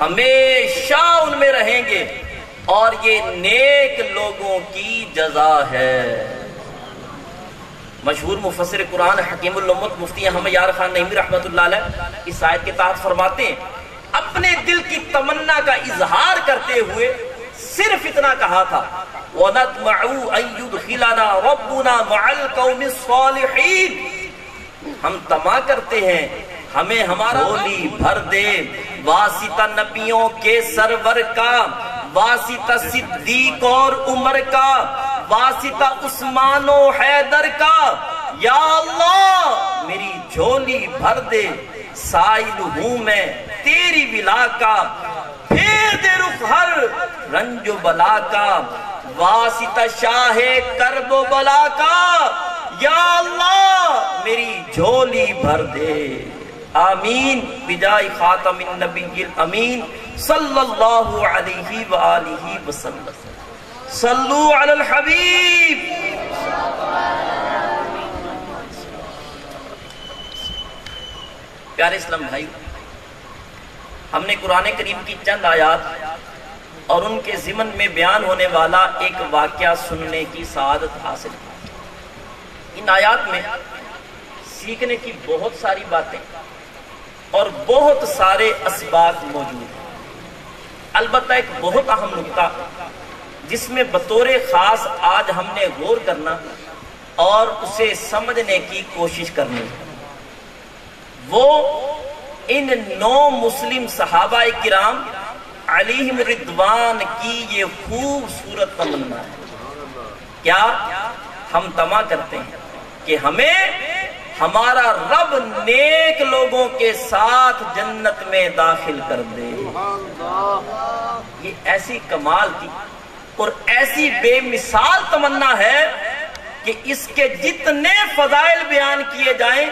ہمیشہ ان میں رہیں گے اور یہ نیک لوگوں کی جزا ہے۔ مشہور مفسر قرآن حکیم الامت مفتی احمد یار خان نعیمی رحمۃ اللہ علیہ اس آیت کے تحت فرماتے ہیں اپنے دل کی تمنا کا اظہار کرتے ہوئے صرف اتنا کہا تھا وَنَطْمَعُ أَن يُدْخِلَنَا رَبُّنَا مَعَ الْقَوْمِ الصَّالِحِينَ، ہم طمع کرتے ہیں ہمیں ہمارا جھولی بھر دے واسطہ نبیوں کے سرور کا، واسطہ صدیق اور عمر کا، واسطہ عثمان و حیدر کا، یا اللہ میری جھولی بھر دے، سائل ہوں میں تیری ولا کا، پھیر دے رخ ہر رنج و بلا کا، واسطہ شاہ کرب و بلا کا، یا اللہ میری جھولی بھر دے۔ آمین بجائے خاتم النبی الامین صلی اللہ علیہ وآلہ وسلم۔ صلو علی الحبیب۔ پیارے اسلام بھائی، ہم نے قرآن کریم کی چند آیات اور ان کے ضمن میں بیان ہونے والا ایک واقعہ سننے کی سعادت حاصل کی۔ ان آیات میں سیکھنے کی بہت ساری باتیں اور بہت سارے اسباق موجود ہیں، البتہ ایک بہت اہم نکتہ جس میں بطور خاص آج ہم نے غور کرنا اور اسے سمجھنے کی کوشش کرنی ہے، وہ ان 9 مسلم صحابہ کرام علیہم رضوان کی یہ خوبصورت تمنا ہے۔ کیا ہم طمع کرتے ہیں کہ ہمیں ہمارا رب نیک لوگوں کے ساتھ جنت میں داخل کر دے؟ یہ ایسی کمال کی اور ایسی بے مثال تمنا ہے کہ اس کے جتنے فضائل بیان کیے جائیں،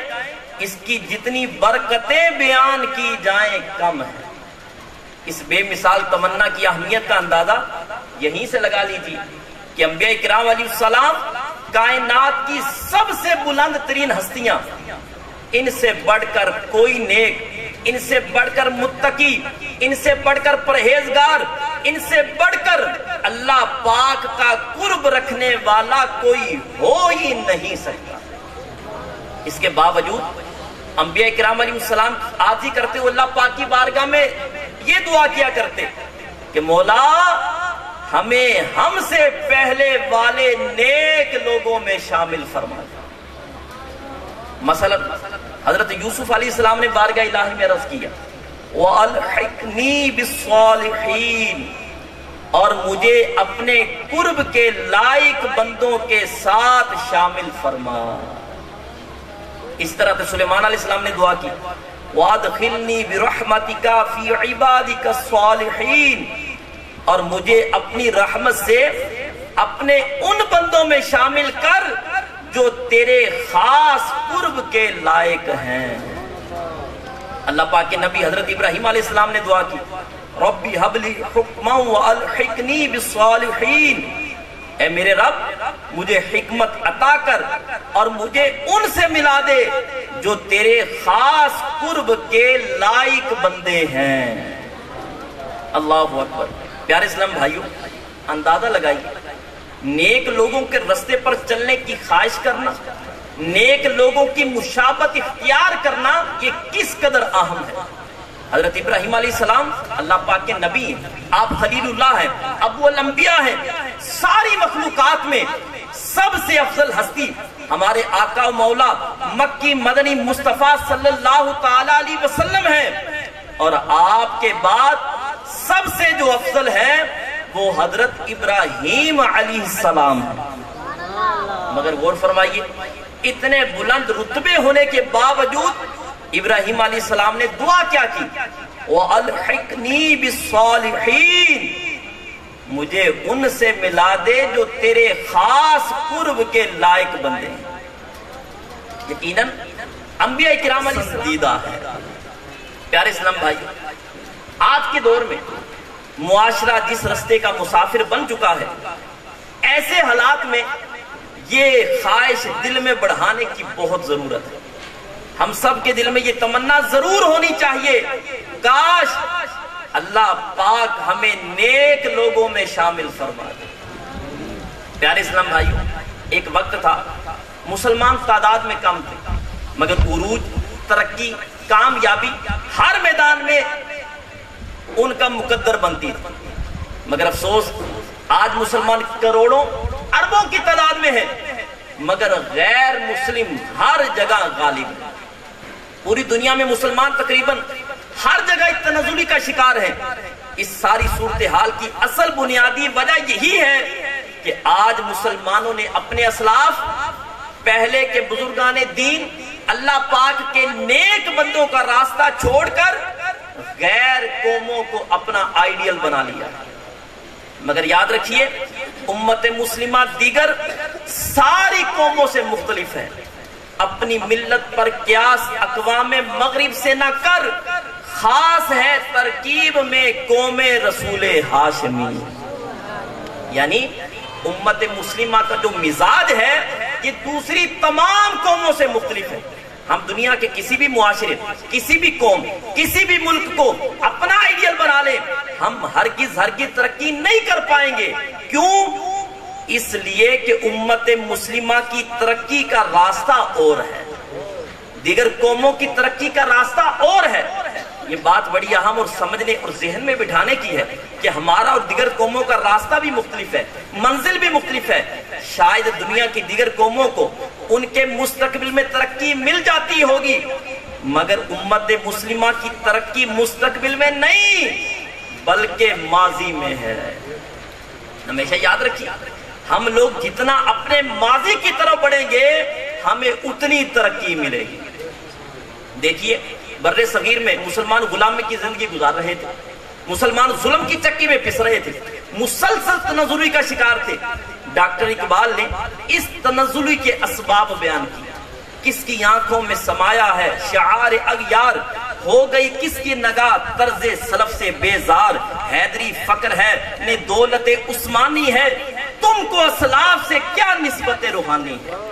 اس کی جتنی برکتیں بیان کی جائیں کم ہے۔ اس بے مثال تمنا کی اہمیت کا اندازہ یہیں سے لگا لیجیے کہ انبیاء کرام علیہ السلام کائنات کی سب سے بلند ترین ہستیاں، ان سے بڑھ کر کوئی نیک، ان سے بڑھ کر متقی، ان سے بڑھ کر پرہیزگار، ان سے بڑھ کر اللہ پاک کا قرب رکھنے والا کوئی ہو ہی نہیں سکتا۔ اس کے باوجود انبیاء کرام علیہ السلام عاجزی کرتے ہوئے اللہ پاک کی بارگاہ میں یہ دعا کیا کرتے کہ مولا ہمیں ہم سے پہلے والے نیک لوگوں میں شامل فرما دے۔ مثلا حضرت یوسف علیہ السلام نے بارگاہ الہی میں عرض کیا وَأَلْحِقْنِي بِالصَّالِحِينَ، اور مجھے اپنے قرب کے لائق بندوں کے ساتھ شامل فرما۔ اس طرح سلیمان علیہ السلام نے دعا کی وَأَدْخِلْنِي بِرَحْمَتِكَ فِي عِبَادِكَ الصَّالِحِينَ، اور مجھے اپنی رحمت سے اپنے ان بندوں میں شامل کر جو تیرے خاص قرب کے لائق ہیں۔ اللہ پاک کے نبی حضرت ابراہیم علیہ السلام نے دعا کی ربی حب لی حکما والحقنی بالصالحین، اے میرے رب مجھے حکمت عطا کر اور مجھے ان سے ملا دے جو تیرے خاص قرب کے لائق بندے ہیں۔ اللہ اکبر۔ پیارے اسلام بھائیوں، اندازہ لگائیے نیک لوگوں کے رستے پر چلنے کی خواہش کرنا، نیک لوگوں کی مشابہت اختیار کرنا یہ کس قدر اہم ہے۔ حضرت ابراہیم علیہ السلام اللہ پاک کے نبی ہیں، آپ خلیل اللہ ہیں، ابو الانبیاء ہیں، ساری مخلوقات میں سب سے افضل ہستی ہمارے آقا و مولا مکی مدنی مصطفیٰ صلی اللہ تعالی علیہ وسلم ہیں، اور آپ کے بعد سب سے جو افضل ہے وہ حضرت ابراہیم علیہ السلام ہے۔ مگر غور فرمائیے اتنے بلند رتبے ہونے کے باوجود ابراہیم علیہ السلام نے دعا کیا کی وَأَلْحِقْنِي بِالصَّالِحِينَ، مجھے ان سے ملا دے جو تیرے خاص قرب کے لائق بندے ہیں۔ یقیناً انبیاء کرام علیہ السلام ہے۔ پیارے اسلام بھائی، آج کے دور میں معاشرہ جس رستے کا مسافر بن چکا ہے، ایسے حالات میں یہ خواہش دل میں بڑھانے کی بہت ضرورت ہے۔ ہم سب کے دل میں یہ تمنا ضرور ہونی چاہیے کاش اللہ پاک ہمیں نیک لوگوں میں شامل فرما دے۔ پیارے اسلام بھائیو، ایک وقت تھا مسلمان تعداد میں کم تھے، مگر عروج، ترقی، کامیابی ہر میدان میں ان کا مقدر بنتی تھی۔ مگر افسوس آج مسلمان کروڑوں اربوں کی تعداد میں ہے، مگر غیر مسلم ہر جگہ غالب ہے۔ پوری دنیا میں مسلمان تقریباً ہر جگہ تنزلی کا شکار ہے۔ اس ساری صورتحال کی اصل بنیادی وجہ یہی ہے کہ آج مسلمانوں نے اپنے اسلاف، پہلے کے بزرگان دین، اللہ پاک کے نیک بندوں کا راستہ چھوڑ کر غیر قوموں کو اپنا آئیڈیل بنا لیا۔ مگر یاد رکھیے، امت مسلمہ دیگر ساری قوموں سے مختلف ہے۔ اپنی ملت پر قیاس اقوام مغرب سے نہ کر، خاص ہے ترکیب میں قوم رسول ہاشمی۔ یعنی امت مسلمہ کا جو مزاج ہے یہ دوسری تمام قوموں سے مختلف ہے۔ ہم دنیا کے کسی بھی معاشرے، کسی بھی قوم، کسی بھی ملک کو اپنا آئیڈیل بنا لیں، ہم ہرگز ترقی نہیں کر پائیں گے۔ کیوں؟ اس لیے کہ امت مسلمہ کی ترقی کا راستہ اور ہے، دیگر قوموں کی ترقی کا راستہ اور ہے۔ یہ بات بڑی اہم اور سمجھنے اور ذہن میں بٹھانے کی ہے کہ ہمارا اور دیگر قوموں کا راستہ بھی مختلف ہے، منزل بھی مختلف ہے۔ شاید دنیا کی دیگر قوموں کو ان کے مستقبل میں ترقی مل جاتی ہوگی، مگر امت مسلمہ کی ترقی مستقبل میں نہیں بلکہ ماضی میں ہے۔ ہمیشہ یاد رکھیے، ہم لوگ جتنا اپنے ماضی کی طرف بڑھیں گے ہمیں اتنی ترقی ملے گی۔ دیکھیے، بر صغیر میں مسلمان غلامی کی زندگی گزار رہے تھے، مسلمان ظلم کی چکی میں پس رہے تھے، مسلسل تنزلی کا شکار تھے۔ ڈاکٹر اقبال نے اس تنزلی کے اسباب بیان کیا۔ کس کی آنکھوں میں سمایا ہے شعار اغیار، ہو گئی کس کی نگاہ طرز سلف سے بیزار، حیدری فقر ہے نے دولت عثمانی ہے، تم کو اسلاف سے کیا نسبت روحانی ہے۔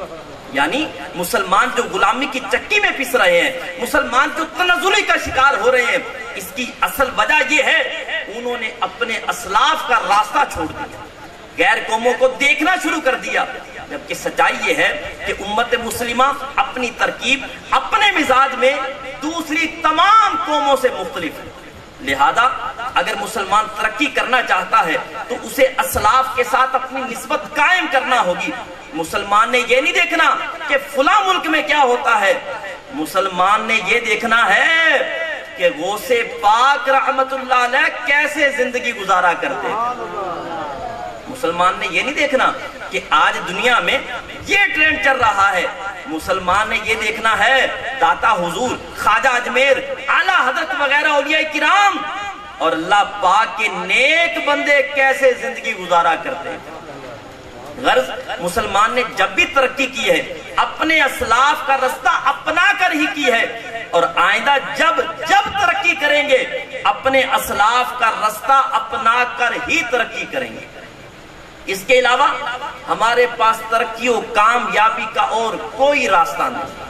یعنی مسلمان جو غلامی کی چکی میں پس رہے ہیں، مسلمان جو تنزلی کا شکار ہو رہے ہیں، اس کی اصل وجہ یہ ہے انہوں نے اپنے اسلاف کا راستہ چھوڑ دیا، غیر قوموں کو دیکھنا شروع کر دیا۔ جبکہ سچائی یہ ہے کہ امت مسلمہ اپنی ترکیب، اپنے مزاج میں دوسری تمام قوموں سے مختلف ہے۔ لہذا اگر مسلمان ترقی کرنا چاہتا ہے تو اسے اسلاف کے ساتھ اپنی نسبت قائم کرنا ہوگی۔ مسلمان نے یہ نہیں دیکھنا کہ فلاں ملک میں کیا ہوتا ہے، مسلمان نے یہ دیکھنا ہے کہ غوث پاک رحمت اللہ علیہ کیسے زندگی گزارا کرتے ہیں۔ مسلمان نے یہ نہیں دیکھنا کہ آج دنیا میں یہ ٹرینڈ چل رہا ہے، مسلمان نے یہ دیکھنا ہے داتا حضور، خواجہ اجمیر، اعلیٰ حضرت وغیرہ اولیاء کرام اور اللہ پاک کے نیک بندے کیسے زندگی گزارا کرتے ہیں۔ غرض مسلمان نے جب بھی ترقی کی ہے اپنے اسلاف کا راستہ اپنا کر ہی کی ہے، اور آئندہ جب ترقی کریں گے اپنے اسلاف کا راستہ اپنا کر ہی ترقی کریں گے۔ اس کے علاوہ ہمارے پاس ترقی و کامیابی کا اور کوئی راستہ نہیں۔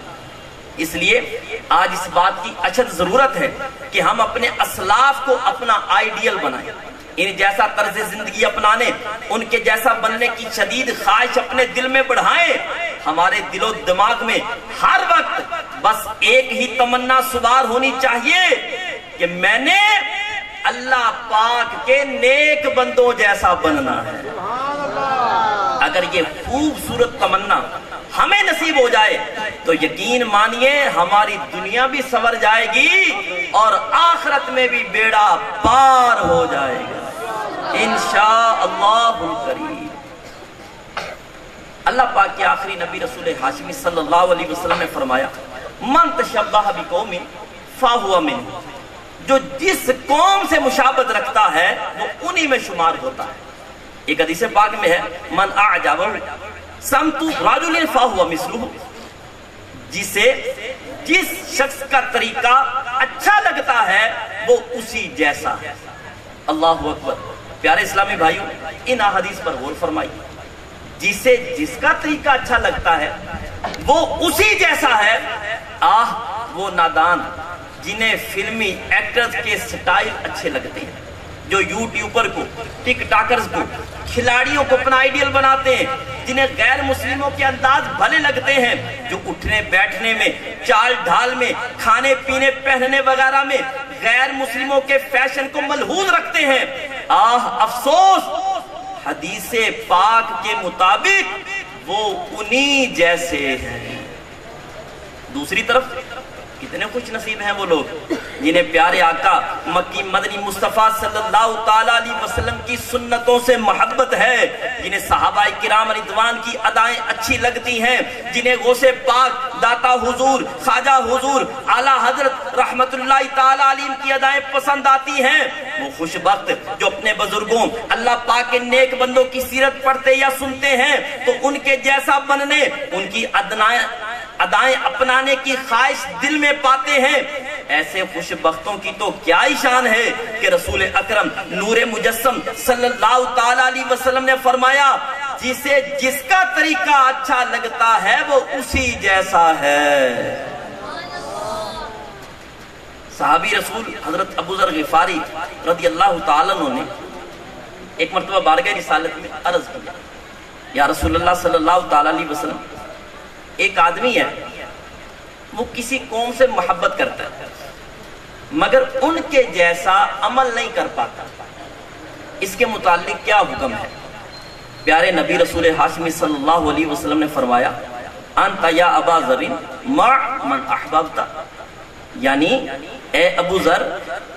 اس لیے آج اس بات کی اشد ضرورت ہے کہ ہم اپنے اسلاف کو اپنا آئیڈیل بنائیں، ان جیسا طرز زندگی اپنانے، ان کے جیسا بننے کی شدید خواہش اپنے دل میں بڑھائیں۔ ہمارے دل و دماغ میں ہر وقت بس ایک ہی تمنا سوار ہونی چاہیے کہ میں نے اللہ پاک کے نیک بندوں جیسا بننا ہے۔ اگر یہ خوبصورت تمنا ہمیں نصیب ہو جائے تو یقین مانیے ہماری دنیا بھی سنور جائے گی اور آخرت میں بھی بیڑا پار ہو جائے گا انشاءاللہ الکریم۔ اللہ پاک کے آخری نبی رسول ہاشمی صلی اللہ علیہ وسلم نے فرمایا، من تشبہ بقوم فہو منہ، جو جس قوم سے مشابہت رکھتا ہے وہ انہی میں شمار ہوتا ہے۔ ایک حدیث پاک میں ہے، من اعجب سمت رجل فہو مثلہ، جسے جس شخص کا طریقہ اچھا لگتا ہے وہ اسی جیسا ہے۔ اللہ اکبر۔ پیارے اسلامی بھائیوں، ان احادیث پر غور فرمائیے، جسے جس کا طریقہ اچھا لگتا ہے وہ اسی جیسا ہے۔ وہ نادان، جنہیں فلمی ایکٹرز کے سٹائل اچھے لگتے ہیں، جو یوٹیوبر کو، ٹک ٹاکرز کو، کھلاڑیوں کو اپنا آئیڈیل بناتے ہیں، جنہیں غیر مسلموں کے انداز بھلے لگتے ہیں، جو اٹھنے بیٹھنے میں، چال ڈھال میں، کھانے پینے پہننے وغیرہ میں غیر مسلموں کے فیشن کو ملحوظ رکھتے ہیں۔ آہ افسوس، حدیث پاک کے مطابق وہ انہی جیسے ہیں۔ دوسری طرف کتنے خوش نصیب ہیں وہ لوگ جنہیں پیارے آقا مکی مدنی مصطفیٰ صلی اللہ تعالیٰ علیہ وسلم کی سنتوں سے محبت ہے، جنہیں صحابہ کرام رضوان کی ادائیں اچھی لگتی ہیں، جنہیں غوث پاک، داتا حضور، خواجہ حضور، اعلیٰ حضرت رحمت اللہ تعالیٰ علیہ کی ادائیں پسند آتی ہیں۔ وہ خوش بخت جو اپنے بزرگوں اللہ پاک کے نیک بندوں کی سیرت پڑھتے یا سنتے ہیں تو ان کے جیسا بننے، ان کی ادائیں اپنانے کی خواہش دل میں پاتے ہیں۔ ایسے خوش بختوں کی تو کیا ہی شان ہے کہ رسول اکرم نور مجسم صلی اللہ تعالیٰ علیہ وسلم نے فرمایا، جسے جس کا طریقہ اچھا لگتا ہے وہ اسی جیسا ہے۔ صحابی رسول حضرت ابو ذر غفاری رضی اللہ تعالیٰ عنہ نے ایک مرتبہ بارگاہ رسالت میں عرض کیا، یا رسول اللہ صلی اللہ تعالیٰ علیہ وسلم، ایک آدمی ہے وہ کسی قوم سے محبت کرتا ہے مگر ان کے جیسا عمل نہیں کر پاتا، اس کے متعلق کیا حکم ہے؟ پیارے نبی رسول ہاشمی صلی اللہ علیہ وسلم نے فرمایا، انت یا ابا ذر مع من احببت، یعنی اے ابو ذر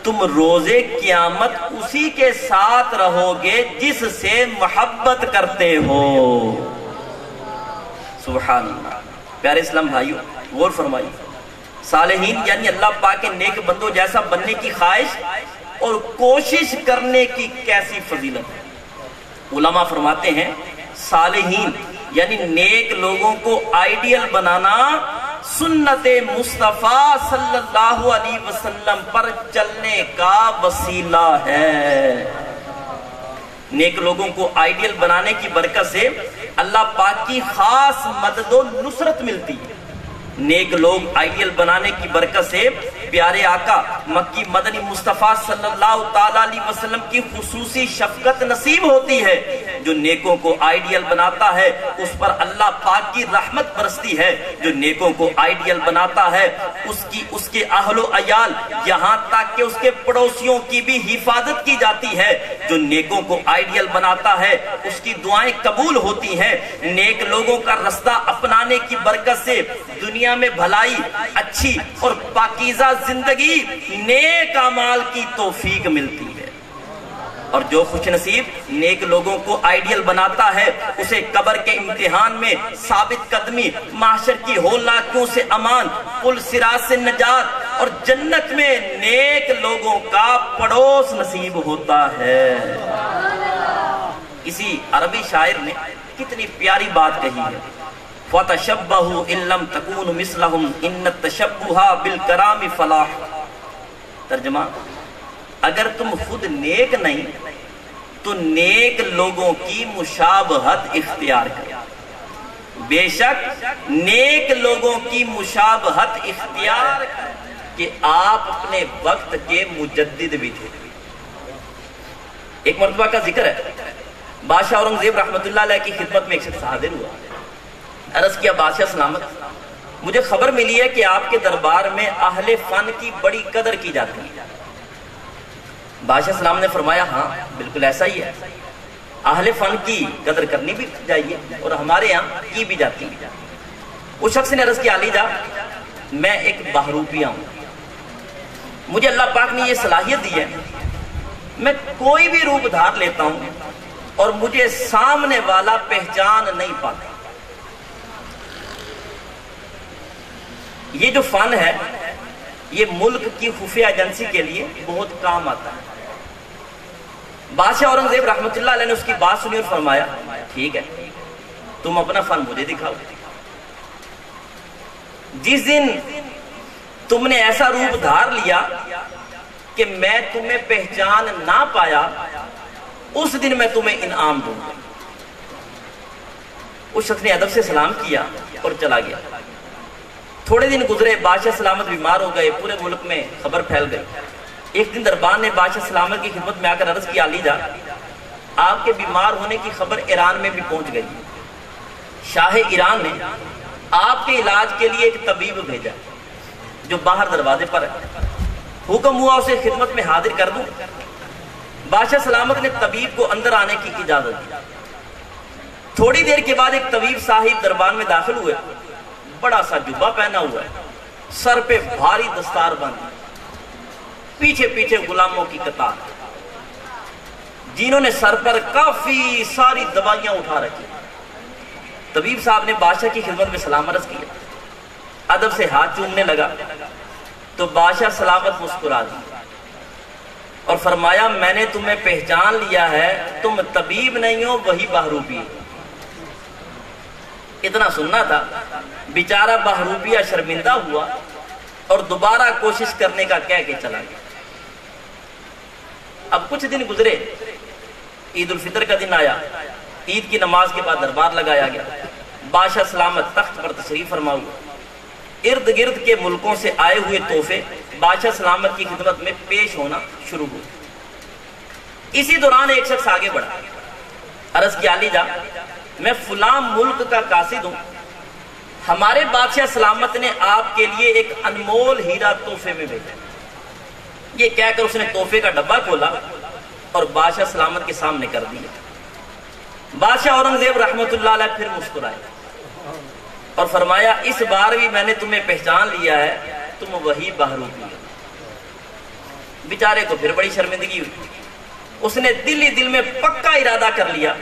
تم روز قیامت اسی کے ساتھ رہو گے جس سے محبت کرتے ہو۔ سبحان اللہ۔ پیارے اسلام بھائیو غور فرمائیے، صالحین یعنی اللہ پاک کے نیک بندوں جیسا بننے کی خواہش اور کوشش کرنے کی کیسی فضیلت ہے۔ علماء فرماتے ہیں صالحین یعنی نیک لوگوں کو آئیڈیل بنانا سنت مصطفیٰ صلی اللہ علیہ وسلم پر چلنے کا وسیلہ ہے۔ نیک لوگوں کو آئیڈیل بنانے کی برکت سے اللہ پاک کی خاص مدد و نصرت ملتی ہے۔ نیک لوگ آئیڈیل بنانے کی برکت سے پیارے آقا مکی مدنی مصطفیٰ صلی اللہ تعالیٰ علیہ وسلم کی خصوصی شفقت نصیب ہوتی ہے۔ جو نیکوں کو آئیڈیل بناتا ہے اس پر اللہ پاک کی رحمت برستی ہے، جو نیکوں کو آئیڈیل بناتا ہے اس کے اہل و عیال یہاں تک کہ اس کے پڑوسیوں کی بھی حفاظت کی جاتی ہے۔ جو نیکوں کو آئیڈیل بناتا ہے اس کی دعائیں قبول ہوتی ہیں۔ نیک لوگوں کا رستہ اپنانے کی برکت سے دنیا میں بھلائی، اچھی اور پاکیزہ زندگی، نیک اعمال کی توفیق ملتی ہے۔ اور جو خوش نصیب نیک لوگوں کو آئیڈیل بناتا ہے اسے قبر کے امتحان میں ثابت قدمی، محشر کی ہولناکیوں سے امان، پل صراط سے نجات اور جنت میں نیک لوگوں کا پڑوس نصیب ہوتا ہے۔ اسی عربی شاعر نے کتنی پیاری بات کہی ہے، فَتَشَبَّهُ إِن لَمْ تَكُونُ مِثْلَهُمْ إِنَّ التَّشَبُّهَ بِالْكَرَامِ فَلَاحٌ۔ ترجمہ، اگر تم خود نیک نہیں تو نیک لوگوں کی مشابہت اختیار کرو۔ بے شک نیک لوگوں کی مشابہت اختیار کہ آپ اپنے وقت کے مجدد بھی تھے۔ ایک مرتبہ کا ذکر ہے، بادشاہ اورنگزیب رحمت اللہ علیہ کی خدمت میں ایک شخص حاضر ہوا، عرض کیا بادشاہ سلامت، مجھے خبر ملی ہے کہ آپ کے دربار میں اہل فن کی بڑی قدر کی جاتی ہے۔ بادشاہ سلام نے فرمایا ہاں بالکل ایسا ہی ہے، اہل فن کی قدر کرنی بھی چاہیے اور ہمارے یہاں کی بھی جاتی ہے۔ اس شخص نے عرض کیا علی جا، میں ایک بہروپیہ ہوں، مجھے اللہ پاک نے یہ صلاحیت دی ہے، میں کوئی بھی روپ دھار لیتا ہوں اور مجھے سامنے والا پہچان نہیں پاتا۔ یہ جو فن ہے یہ ملک کی خفیہ ایجنسی کے لیے بہت کام آتا ہے۔ بادشاہ اورنگزیب رحمت اللہ علیہ نے اس کی بات سنی اور فرمایا ٹھیک ہے، تم اپنا فن مجھے دکھاؤ۔ جس دن تم نے ایسا روپ دھار لیا کہ میں تمہیں پہچان نہ پایا، اس دن میں تمہیں انعام دوں گا۔ اس شخص نے ادب سے سلام کیا اور چلا گیا۔ تھوڑے دن گزرے، بادشاہ سلامت بیمار ہو گئے، پورے ملک میں خبر پھیل گئی۔ ایک دن دربان نے بادشاہ سلامت کی خدمت میں آ کر عرض کیا، علی جا آپ کے بیمار ہونے کی خبر ایران میں بھی پہنچ گئی، شاہ ایران نے آپ کے علاج کے لیے ایک طبیب بھیجا جو باہر دروازے پر ہے، حکم ہوا اسے خدمت میں حاضر کر دوں۔ بادشاہ سلامت نے طبیب کو اندر آنے کی اجازت دی۔ تھوڑی دیر کے بعد ایک طبیب صاحب دربان میں داخل ہوئے، بڑا سا جبہ پہنا ہوا ہے، سر پہ بھاری دستار باندھی، پیچھے پیچھے غلاموں کی قطار، جنہوں نے سر پر کافی ساری دوائیاں اٹھا رکھی۔ طبیب صاحب نے بادشاہ کی خدمت میں سلام عرض کیا، ادب سے ہاتھ چومنے لگا تو بادشاہ سلامت مسکرا دی اور فرمایا، میں نے تمہیں پہچان لیا ہے، تم طبیب نہیں ہو، وہی بہروپی۔ اتنا سننا تھا، بیچارہ بہروپیہ شرمندہ ہوا اور دوبارہ کوشش کرنے کا کہہ کے چلا گیا۔ اب کچھ دن گزرے، عید الفطر کا دن آیا، عید کی نماز کے بعد دربار لگایا گیا، بادشاہ سلامت تخت پر تشریف فرما ہوا، ارد گرد کے ملکوں سے آئے ہوئے تحفے بادشاہ سلامت کی خدمت میں پیش ہونا شروع ہوئے۔ اسی دوران ایک شخص آگے بڑھا، عرض کیا، علی جا میں فلاں ملک کا قاصد ہوں، ہمارے بادشاہ سلامت نے آپ کے لیے ایک انمول ہیرا تحفے میں بھیجا۔ یہ کہہ کر اس نے تحفے کا ڈبہ کھولا اور بادشاہ سلامت کے سامنے کر دیا۔ بادشاہ اورنگزیب رحمت اللہ علیہ پھر مسکرائے اور فرمایا، اس بار بھی میں نے تمہیں پہچان لیا ہے، تم وہی بہروپی ہو۔ بیچارے کو پھر بڑی شرمندگی ہوئی، اس نے دل ہی دل میں پکا ارادہ کر لیا،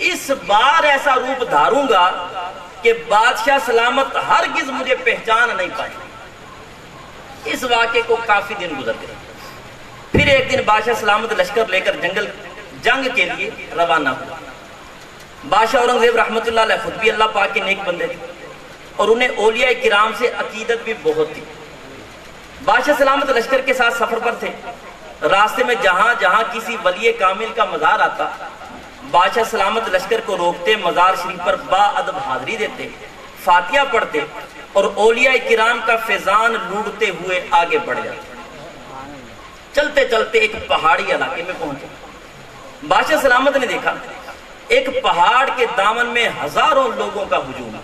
اس بار ایسا روپ دھاروں گا کہ بادشاہ سلامت ہرگز مجھے پہچان نہیں پائے۔ اس واقعے کو کافی دن گزر گئے۔ پھر ایک دن بادشاہ سلامت لشکر لے کر جنگ کے لیے روانہ ہوا۔ بادشاہ اورنگزیب رحمت اللہ علیہ خود بھی اللہ پاک کے نیک بندے تھے اور انہیں اولیاء کرام سے عقیدت بھی بہت تھی۔ بادشاہ سلامت لشکر کے ساتھ سفر پر تھے، راستے میں جہاں جہاں کسی ولی کامل کا مزار آتا، بادشاہ سلامت لشکر کو روکتے، مزار شریف پر با ادب حاضری دیتے، فاتحہ پڑھتے اور اولیاء کرام کا فیضان لوٹتے ہوئے آگے بڑھ جاتے۔ چلتے چلتے ایک پہاڑی علاقے میں پہنچے۔ بادشاہ سلامت نے دیکھا ایک پہاڑ کے دامن میں ہزاروں لوگوں کا ہجوم۔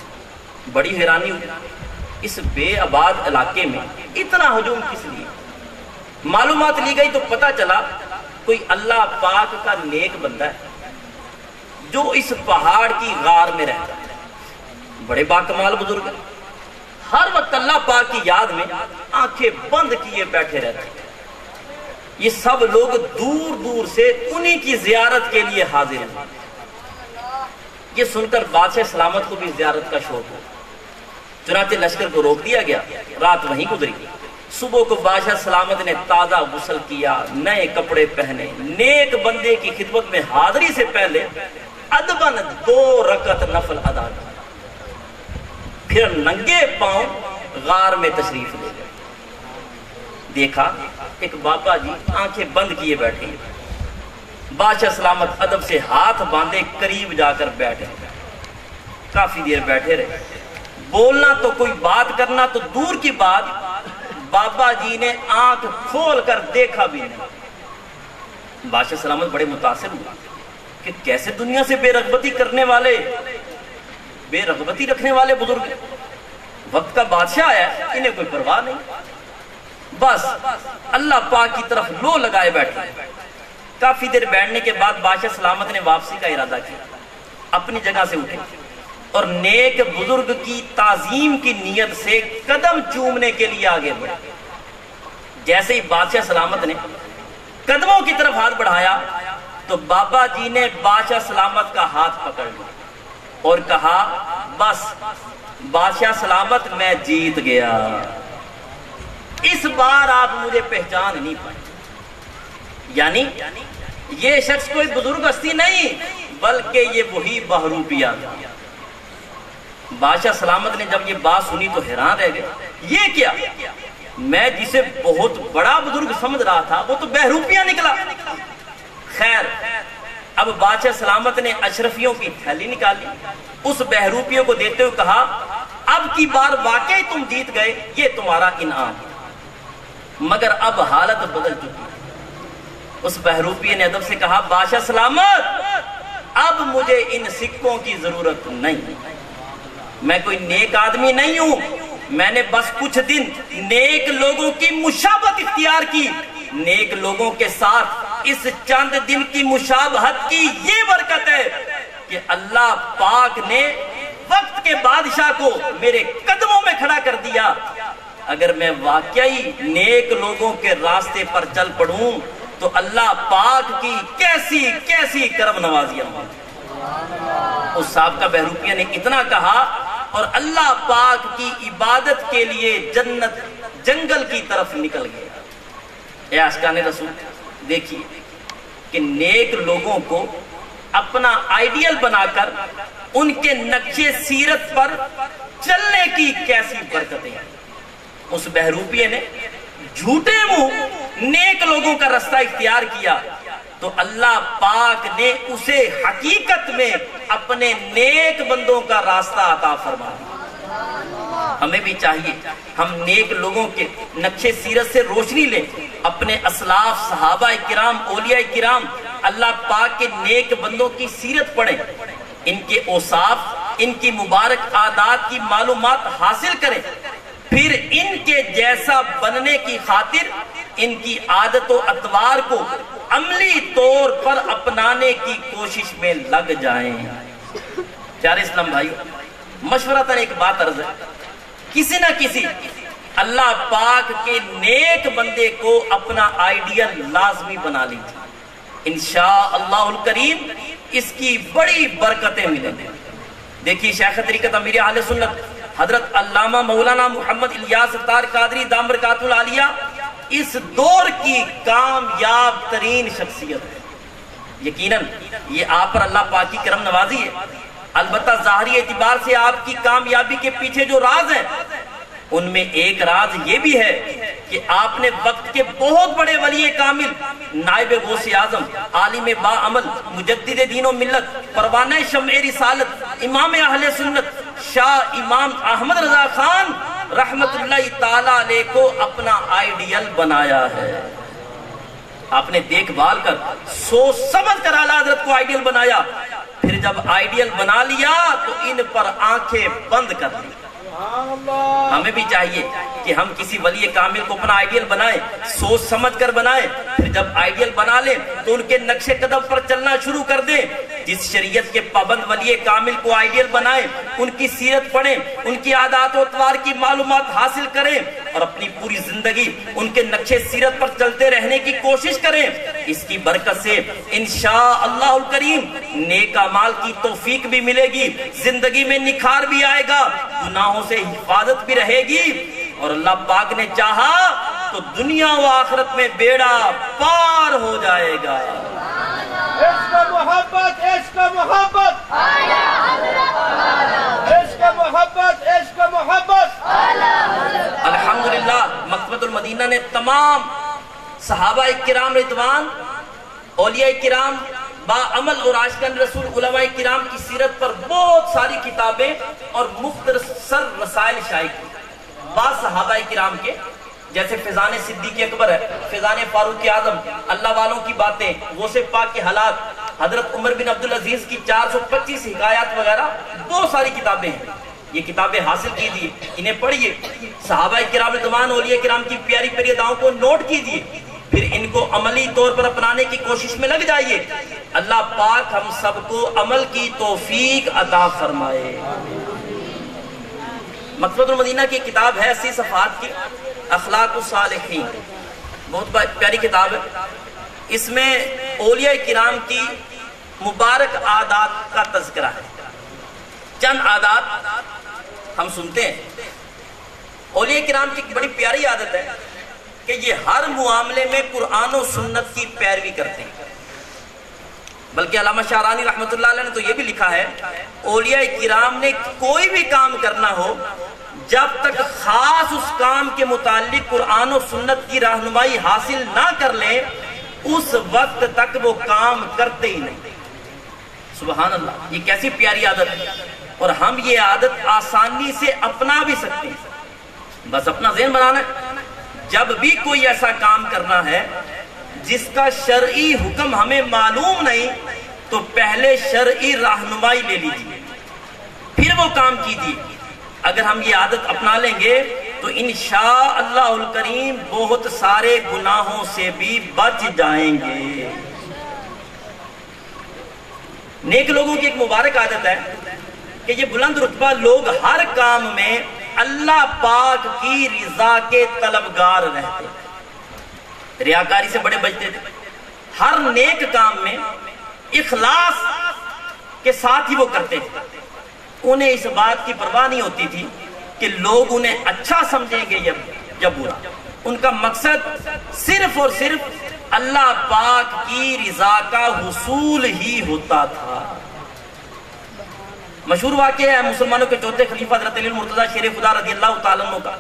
بڑی حیرانی ہوئی، اس بے آباد علاقے میں اتنا ہجوم کس لیے؟ معلومات لی گئی تو پتہ چلا کوئی اللہ پاک کا نیک بندہ ہے جو اس پہاڑ کی غار میں رہتا ہے۔ بڑے باکمال بزرگ ہیں، ہر وقت اللہ پاک کی یاد میں آنکھیں بند کیے بیٹھے رہتے ہیں۔ یہ سب لوگ دور دور سے انہی کی زیارت کے لیے حاضر ہیں۔ یہ سن کر بادشاہ سلامت کو بھی زیارت کا شوق ہو، چنانچہ لشکر کو روک دیا گیا، رات وہیں گزری۔ صبح کو بادشاہ سلامت نے تازہ غسل کیا، نئے کپڑے پہنے، نیک بندے کی خدمت میں حاضری سے پہلے ادباً 2 رکعت نفل ادا کیا، پھر ننگے پاؤں غار میں تشریف لے گئے۔ دیکھا ایک بابا جی آنکھیں بند کیے بیٹھے ہیں۔ بادشاہ سلامت ادب سے ہاتھ باندھے قریب جا کر بیٹھے، کافی دیر بیٹھے رہے، بولنا تو کوئی بات کرنا تو دور کی بات، بابا جی نے آنکھ کھول کر دیکھا بھی نہیں۔ بادشاہ سلامت بڑے متاثر ہوئے کہ کیسے دنیا سے بے رغبتی کرنے والے، بے رغبتی رکھنے والے بزرگ ہیں۔ وقت کا بادشاہ آیا ہے، انہیں کوئی پرواہ نہیں، بس اللہ پاک کی طرف لو لگائے بیٹھے۔ کافی دیر بیٹھنے کے بعد بادشاہ سلامت نے واپسی کا ارادہ کیا، اپنی جگہ سے اٹھے اور نیک بزرگ کی تعظیم کی نیت سے قدم چومنے کے لیے آگے بڑھے۔ جیسے ہی بادشاہ سلامت نے قدموں کی طرف ہاتھ بڑھایا تو بابا جی نے بادشاہ سلامت کا ہاتھ پکڑ لیا اور کہا، بس بادشاہ سلامت میں جیت گیا، اس بار آپ مجھے پہچان نہیں پائے۔ یعنی یہ شخص کوئی بزرگ ہستی نہیں بلکہ یہ وہی بہروپیہ تھا۔ بادشاہ سلامت نے جب یہ بات سنی تو حیران رہ گئے، یہ کیا؟ میں جسے بہت بڑا بزرگ سمجھ رہا تھا وہ تو بہروپیہ نکلا۔ خیر، اب بادشاہ سلامت نے اشرفیوں کی تھیلی نکالی، اس بہروپیوں کو دیتے ہوئے کہا، اب کی بار واقعی تم جیت گئے، یہ تمہارا انعام۔ مگر اب حالت بدل چکی۔ اس بہروپی نے ادب سے کہا بادشاہ سلامت، اب مجھے ان سکوں کی ضرورت نہیں، میں کوئی نیک آدمی نہیں ہوں، میں نے بس کچھ دن نیک لوگوں کی مشابہت اختیار کی، نیک لوگوں کے ساتھ اس چند دن کی مشابہت کی یہ برکت ہے کہ اللہ پاک نے وقت کے بادشاہ کو میرے قدموں میں کھڑا کر دیا۔ اگر میں واقعی نیک لوگوں کے راستے پر چل پڑوں تو اللہ پاک کی کیسی کیسی کرم نوازیاں ہوں۔ اس صاحب کا بہروپیہ نے اتنا کہا اور اللہ پاک کی عبادت کے لیے جنت جنگل کی طرف نکل گیا۔ اے عاشقان رسول، دیکھیے کہ نیک لوگوں کو اپنا آئیڈیل بنا کر ان کے نقشے سیرت پر چلنے کی کیسی برکتیں ہیں۔ اس بہروپیے نے جھوٹے منہ نیک لوگوں کا رستہ اختیار کیا تو اللہ پاک نے اسے حقیقت میں اپنے نیک بندوں کا راستہ عطا فرما دیا۔ ہمیں بھی چاہیے ہم نیک لوگوں کے نقشے سیرت سے روشنی لیں، اپنے اسلاف صحابہ کرام اولیاء کرام اللہ پاک کے نیک بندوں کی سیرت پڑھیں، ان کے اوصاف ان کی مبارک عادات کی معلومات حاصل کریں، پھر ان کے جیسا بننے کی خاطر ان کی عادت و اطوار کو عملی طور پر اپنانے کی کوشش میں لگ جائیں۔ پیارے اسلام بھائیو، مشورتاً ایک بات عرض ہے، کسی نہ کسی اللہ پاک کے نیک بندے کو اپنا آئیڈیل لازمی بنا لیجیے، انشاءاللہ الکریم اس کی بڑی برکتیں ملیں گے۔ دیکھیے شیخ طریقت امیر اہل سنت حضرت علامہ مولانا محمد الیاس ستار قادری دام برکاتہ العالیہ اس دور کی کامیاب ترین شخصیت ہے۔ یقیناً یہ آپ پر اللہ پاک کی کرم نوازی ہے، البتہ ظاہری اعتبار سے آپ کی کامیابی کے پیچھے جو راز ہیں ان میں ایک راز یہ بھی ہے کہ آپ نے وقت کے بہت بڑے ولی کامل، نائب غوث اعظم، عالم با عمل، مجدد دین و ملت، پروانہ شمع رسالت، امام اہل سنت شاہ امام احمد رضا خان رحمت اللہ تعالیٰ علیہ کو اپنا آئیڈیل بنایا ہے۔ آپ نے دیکھ بھال کر سوچ سمجھ کر اعلیٰ حضرت کو آئیڈیل بنایا، پھر جب آئیڈیل بنا لیا تو ان پر آنکھیں بند کر لی۔ ہمیں بھی چاہیے کہ ہم کسی ولی کامل کو اپنا آئیڈیل بنائیں، سوچ سمجھ کر بنائیں، پھر جب آئیڈیل بنا لیں تو ان کے نقش قدم پر چلنا شروع کر دیں۔ جس شریعت کے پابند ولی کامل کو آئیڈیل بنائیں، ان کی سیرت پڑھیں، ان کی عادات و اطوار کی معلومات حاصل کریں اور اپنی پوری زندگی ان کے نقش سیرت پر چلتے رہنے کی کوشش کریں۔ اس کی برکت سے انشاءاللہ الکریم نیک اعمال کی توفیق بھی ملے گی، زندگی میں نکھار بھی آئے گا، گناہوں سے حفاظت بھی رہے گی، اور اللہ پاک نے چاہا تو دنیا و آخرت میں بیڑا پار ہو جائے گا۔ عشق محبت، عشق محبت، عشق محبت، عشق محبت۔ الحمدللہ مکتبۃ المدینہ نے تمام صحابہ کرام رضوان، اولیاء کرام با عمل اور عاشقان رسول علماء کرام کی سیرت پر بہت ساری کتابیں اور مختصر رسائل شائع کی۔ بعض صحابہ کرام کے جیسے فیضان صدیق اکبر ہے، فیضان فاروق اعظم، اللہ والوں کی باتیں، غوث پاک کے حالات، حضرت عمر بن عبدالعزیز کی 425 حکایات وغیرہ بہت ساری کتابیں ہیں۔ یہ کتابیں حاصل کیجیے، انہیں پڑھیے، صحابہ کرام رضوان اولیاء کرام کی پیاری پیاری اداؤں کو نوٹ کیجیے، پھر ان کو عملی طور پر اپنانے کی کوشش میں لگ جائیے۔ اللہ پاک ہم سب کو عمل کی توفیق عطا فرمائے۔ مکتبۃ المدینہ کی کتاب ہے 80 صفحات کی، اخلاق الصالحین، بہت پیاری کتاب ہے۔ اس میں اولیاء کرام کی مبارک عادات کا تذکرہ ہے۔ چند عادات ہم سنتے ہیں۔ اولیاء کرام کی بڑی پیاری عادت ہے کہ یہ ہر معاملے میں قرآن و سنت کی پیروی کرتے ہیں، بلکہ علامہ شعرانی رحمت اللہ علیہ نے تو یہ بھی لکھا ہے، اولیاء کرام نے کوئی بھی کام کرنا ہو، جب تک خاص اس کام کے متعلق قرآن و سنت کی رہنمائی حاصل نہ کر لیں، اس وقت تک وہ کام کرتے ہی نہیں۔ سبحان اللہ، یہ کیسی پیاری عادت ہے۔ اور ہم یہ عادت آسانی سے اپنا بھی سکتے ہیں. بس اپنا ذہن بنانا ہے. جب بھی کوئی ایسا کام کرنا ہے جس کا شرعی حکم ہمیں معلوم نہیں تو پہلے شرعی رہنمائی لے لیجیے، پھر وہ کام کیجیے. اگر ہم یہ عادت اپنا لیں گے تو انشاءاللہ الکریم بہت سارے گناہوں سے بھی بچ جائیں گے. نیک لوگوں کی ایک مبارک عادت ہے کہ یہ بلند رتبہ لوگ ہر کام میں اللہ پاک کی رضا کے طلبگار رہتے ہیں، ریاکاری سے بڑے بچتے تھے. ہر نیک کام میں اخلاص کے ساتھ ہی وہ کرتے تھے. انہیں اس بات کی پرواہ نہیں ہوتی تھی کہ لوگ انہیں اچھا سمجھیں گے یا برا. ان کا مقصد صرف اور صرف اللہ پاک کی رضا کا حصول ہی ہوتا تھا. مشہور واقعہ ہے مسلمانوں کے چوتھے خلیفہ حضرت علی المرتضیٰ شیر خدا رضی اللہ تعالیٰ عنہ کا.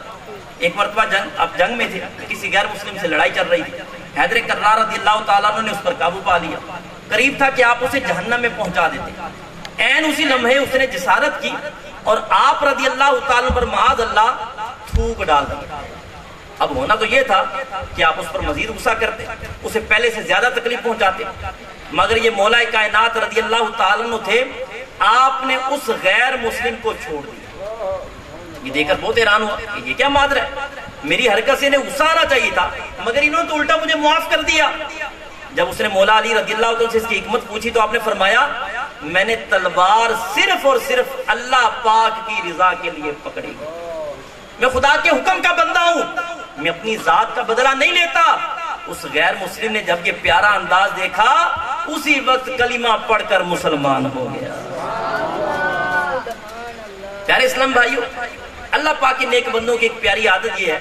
ایک مرتبہ جنگ میں تھے، کسی غیر مسلم سے لڑائی چل رہی تھی. حیدر کرار رضی اللہ تعالیٰ عنہ نے اس پر قابو پا لیا. قریب تھا کہ آپ اسے جہنم میں پہنچا دیتے. عین اسی لمحے اس نے جسارت کی اور آپ رضی اللہ تعالیٰ پر معاذ اللہ تھوک ڈال دیا. اب ہونا تو یہ تھا کہ آپ اس پر مزید غصہ کرتے، اسے پہلے سے زیادہ تکلیف پہنچاتے، مگر یہ مولا کائنات رضی اللہ تعالیٰ عنہ تھے. آپ نے اس غیر مسلم کو چھوڑ دیا. یہ دیکھ کر بہت حیران ہوا کہ یہ کیا مادر ہے، میری حرکت سے انہیں غصہ آنا چاہیے تھا مگر انہوں نے تو الٹا مجھے معاف کر دیا. جب اس نے مولا علی رضی اللہ عنہ سے اس کی حکمت پوچھی تو آپ نے فرمایا میں نے تلوار صرف اور صرف اللہ پاک کی رضا کے لیے پکڑی. میں خدا کے حکم کا بندہ ہوں، میں اپنی ذات کا بدلہ نہیں لیتا. اس غیر مسلم نے جب یہ پیارا انداز دیکھا اسی وقت کلمہ پڑھ کر مسلمان ہو گیا. پیارے اسلام بھائیو، اللہ پاک کے نیک بندوں کی ایک پیاری عادت یہ ہے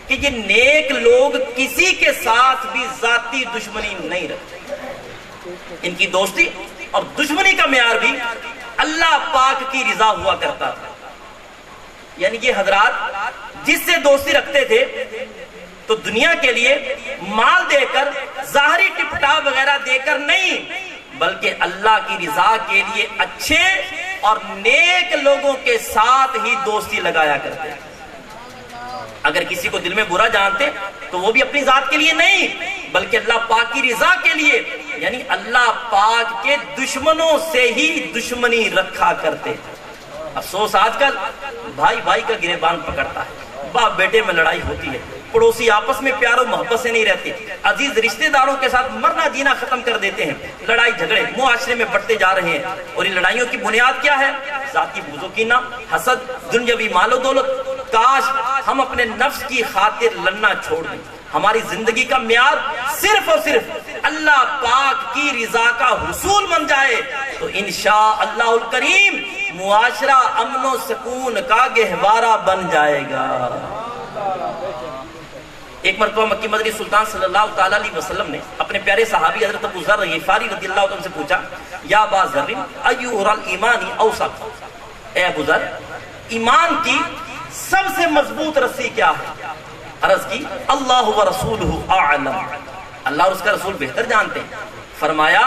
کہ یہ نیک لوگ کسی کے ساتھ بھی ذاتی دشمنی نہیں رکھتے. ان کی دوستی اور دشمنی کا معیار بھی اللہ پاک کی رضا ہوا کرتا تھا. یعنی یہ حضرات جس سے دوستی رکھتے تھے تو دنیا کے لیے مال دے کر، ظاہری ٹپٹا وغیرہ دے کر نہیں، بلکہ اللہ کی رضا کے لیے اچھے اور نیک لوگوں کے ساتھ ہی دوستی لگایا کرتے. اگر کسی کو دل میں برا جانتے تو وہ بھی اپنی ذات کے لیے نہیں بلکہ اللہ پاک کی رضا کے لیے، یعنی اللہ پاک کے دشمنوں سے ہی دشمنی رکھا کرتے. افسوس آج کل بھائی بھائی کا گریبان پکڑتا ہے، باپ بیٹے میں لڑائی ہوتی ہے، پڑوسی آپس میں پیار و محبت سے نہیں رہتے، عزیز رشتہ داروں کے ساتھ مرنا جینا ختم کر دیتے ہیں. لڑائی جھگڑے معاشرے میں بڑھتے جا رہے ہیں اور ان لڑائیوں کی بنیاد کیا ہے؟ ذاتی بغض و کینہ، حسد، دنیاوی مال و دولت. کاش ہم اپنے نفس کی خاطر لڑنا چھوڑ دیں. ہماری زندگی کا معیار صرف اور صرف اللہ پاک کی رضا کا حصول بن جائے تو انشاءاللہ الکریم معاشرہ امن و سکون کا گہوارہ بن جائے گا. ایک مرتبہ مکی مدنی سلطان صلی اللہ تعالیٰ علیہ وسلم نے اپنے پیارے صحابی حضرت ابو ذر غفاری رضی اللہ عنہ سے پوچھا یا ابا ذر ایھا الایمان اوثق، اے ابو ذر ایمان کی سب سے مضبوط رسی کیا ہے؟ عرض کی اللہ و رسولہ اعلم، اللہ اور اس کا رسول بہتر جانتے ہیں. فرمایا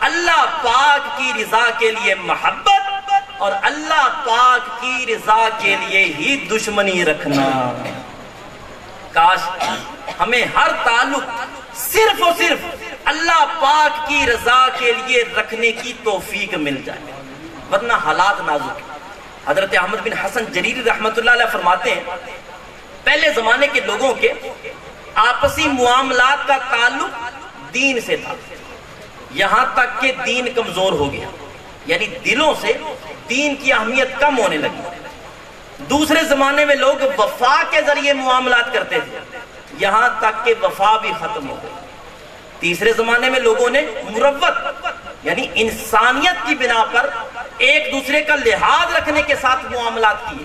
اللہ پاک کی رضا کے لیے محبت اور اللہ پاک کی رضا کے لیے ہی دشمنی رکھنا. کاش ہمیں ہر تعلق صرف اور صرف اللہ پاک کی رضا کے لیے رکھنے کی توفیق مل جائے، ورنہ حالات نازک. حضرت احمد بن حسن جریری رحمت اللہ علیہ فرماتے ہیں پہلے زمانے کے لوگوں کے آپسی معاملات کا تعلق دین سے تھا، یہاں تک کہ دین کمزور ہو گیا، یعنی دلوں سے دین کی اہمیت کم ہونے لگی. دوسرے زمانے میں لوگ وفا کے ذریعے معاملات کرتے تھے، یہاں تک کہ وفا بھی ختم ہو گئی. تیسرے زمانے میں لوگوں نے مروت یعنی انسانیت کی بنا پر ایک دوسرے کا لحاظ رکھنے کے ساتھ معاملات کیے،